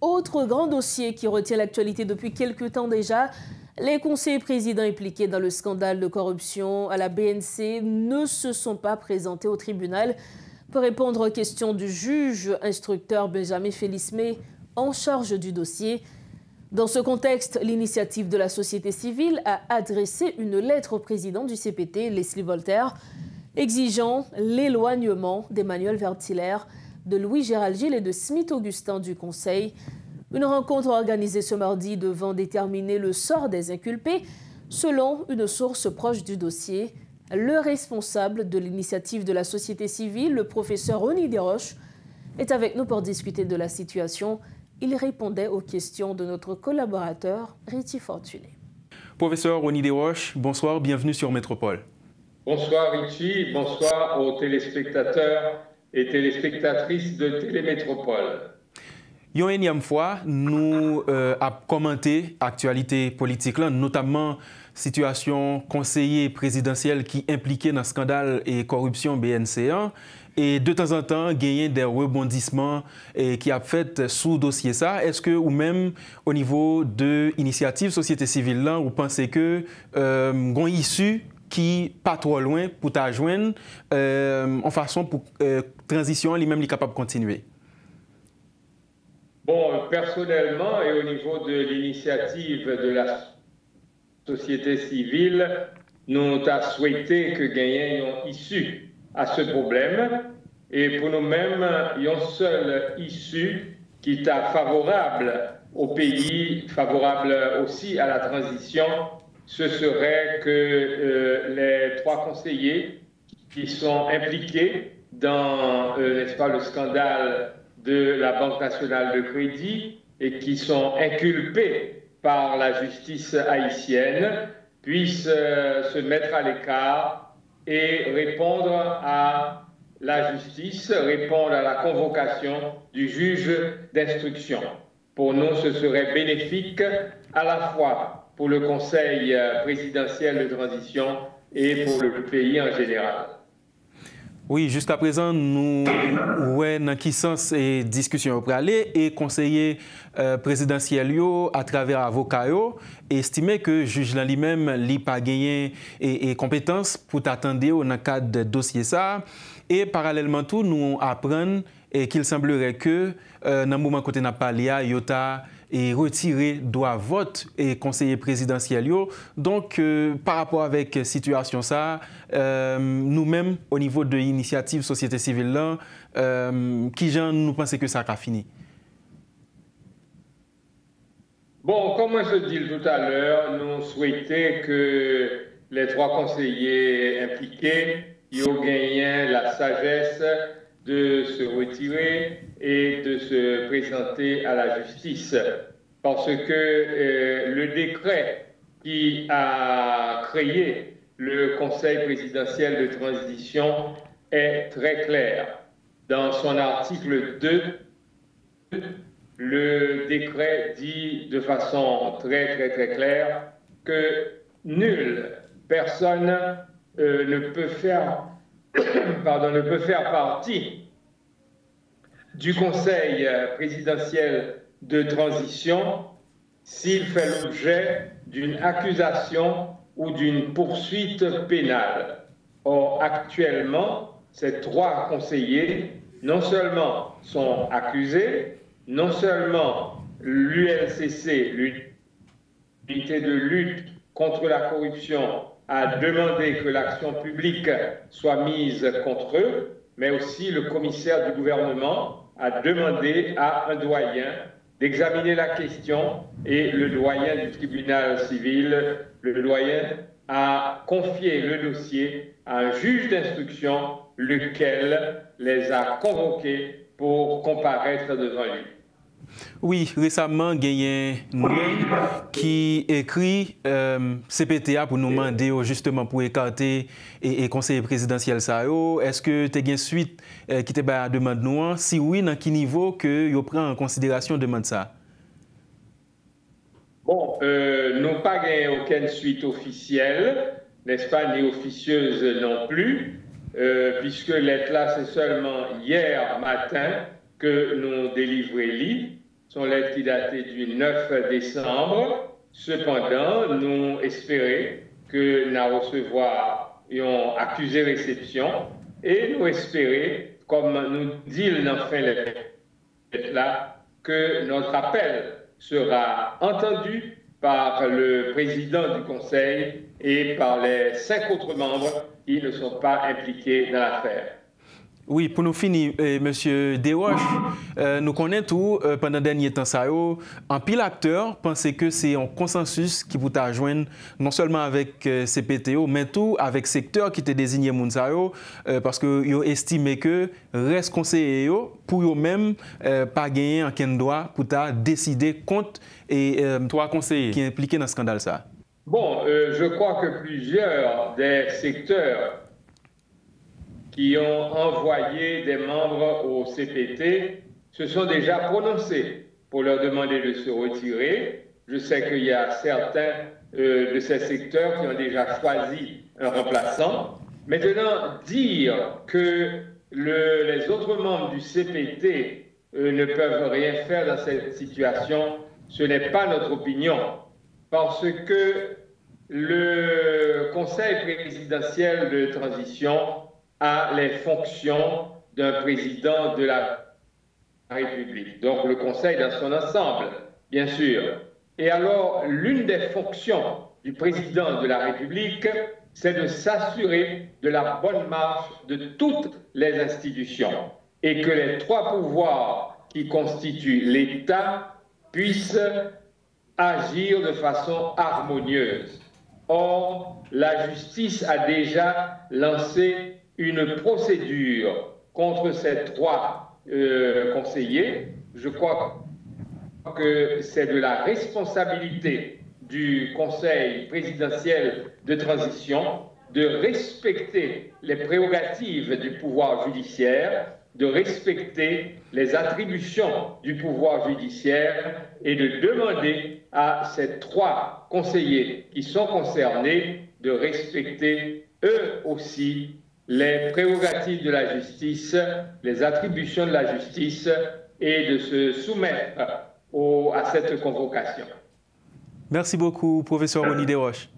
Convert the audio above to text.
Autre grand dossier qui retient l'actualité depuis quelques temps déjà, les conseillers présidents impliqués dans le scandale de corruption à la BNC ne se sont pas présentés au tribunal pour répondre aux questions du juge instructeur Benjamin Félismé en charge du dossier. Dans ce contexte, l'initiative de la société civile a adressé une lettre au président du CPT, Leslie Voltaire, exigeant l'éloignement d'Emmanuel Vertiller, de Louis-Gérald Gilles et de Smith-Augustin du Conseil. Une rencontre organisée ce mardi devant déterminer le sort des inculpés. Selon une source proche du dossier, le responsable de l'initiative de la société civile, le professeur Rony Desroches, est avec nous pour discuter de la situation. Il répondait aux questions de notre collaborateur Riti Fortuné. Professeur Rony Desroches, bonsoir, bienvenue sur Métropole. Bonsoir Richie, bonsoir aux téléspectateurs et téléspectatrices de Télémétropole. Une énième fois, nous avons commenté l'actualité politique, là, notamment situation conseiller présidentiel qui impliqué dans le scandale et corruption BNC1. Et de temps en temps, gagner des rebondissements qui a fait sous dossier ça. Est-ce que, ou même au niveau de l'initiative société civile, là, vous pensez que une issue qui pas trop loin pour t'ajoindre en façon pour transition, lui-même est capable de continuer? Bon, personnellement et au niveau de l'initiative de la société civile, nous avons souhaité que gagnions issue à ce problème et pour nous-mêmes, une seule issue qui est favorable au pays, favorable aussi à la transition, ce serait que les trois conseillers qui sont impliqués dans n'est-ce pas, le scandale de la Banque nationale de crédit et qui sont inculpés par la justice haïtienne puissent se mettre à l'écart et répondre à la justice, répondre à la convocation du juge d'instruction. Pour nous, ce serait bénéfique à la fois pour le Conseil présidentiel de transition et pour le pays en général. Oui, jusqu'à présent, nous, dans quel sens et discussion pour aller et conseiller présidentiel à travers avocat estimer que le juge lui-même n'a pas gagné et compétences pour t'attendre dans le cadre de dossier ça. Et parallèlement tout, nous apprenons qu'il semblerait que dans le moment côté n'a pas Yota et retirer droit vote et conseiller présidentiel. Donc, par rapport avec la situation, ça, nous-mêmes, au niveau de l'initiative société civile, là, qui gens nous pensons que ça a fini? Bon, comme je dis tout à l'heure, nous souhaitons que les trois conseillers impliqués aient gagné la sagesse de se retirer et de se présenter à la justice. Parce que le décret qui a créé le Conseil présidentiel de transition est très clair. Dans son article 2, le décret dit de façon très claire que nulle personne ne peut faire partie du Conseil présidentiel de transition s'il fait l'objet d'une accusation ou d'une poursuite pénale. Or, actuellement, ces trois conseillers, non seulement sont accusés, non seulement l'ULCC, l'unité de lutte contre la corruption, a demandé que l'action publique soit mise contre eux, mais aussi le commissaire du gouvernement a demandé à un doyen d'examiner la question et le doyen du tribunal civil, le doyen, a confié le dossier à un juge d'instruction, lequel les a convoqués pour comparaître devant lui. Oui, récemment, il y a un monde qui écrit CPTA pour nous demander justement pour écarter et conseiller présidentiel. Est-ce que tu as une suite qui te demande nous? Si oui, dans quel niveau que vous prenez en considération demande ça? Bon, nous n'avons pas gagné aucune suite officielle, n'est-ce pas, ni officieuse non plus, puisque l'être là, c'est seulement hier matin que nous délivrons l'île. son lettre qui datait du 9 décembre. Cependant, nous espérons que nous recevoir une accusé réception et nous espérons, comme nous dit l'enfant là, que notre appel sera entendu par le président du Conseil et par les 5 autres membres qui ne sont pas impliqués dans l'affaire. Oui, pour nous finir, M. Desroches, nous connaissons tout, pendant le dernier temps, un pile acteur pensait que c'est un consensus qui peut joindre non seulement avec CPTO, mais tout avec le secteur qui était désigné Mounsayo, parce qu'ils estimé que reste conseiller pour eux-mêmes pas gagner un droit pour décider contre et 3 conseillers qui sont impliqués dans ce scandale. Bon, je crois que plusieurs des secteurs qui ont envoyé des membres au CPT se sont déjà prononcés pour leur demander de se retirer. Je sais qu'il y a certains de ces secteurs qui ont déjà choisi un remplaçant. Maintenant, dire que les autres membres du CPT ne peuvent rien faire dans cette situation, ce n'est pas notre opinion, parce que le Conseil présidentiel de transition a les fonctions d'un président de la République. Donc le Conseil dans son ensemble, bien sûr. Et alors, l'une des fonctions du président de la République, c'est de s'assurer de la bonne marche de toutes les institutions et que les 3 pouvoirs qui constituent l'État puissent agir de façon harmonieuse. Or, la justice a déjà lancé une procédure contre ces 3 conseillers. Je crois que c'est de la responsabilité du Conseil présidentiel de transition de respecter les prérogatives du pouvoir judiciaire, de respecter les attributions du pouvoir judiciaire et de demander à ces 3 conseillers qui sont concernés de respecter eux aussi les prérogatives de la justice, les attributions de la justice et de se soumettre à cette convocation. Merci beaucoup, professeur Rony Desroches.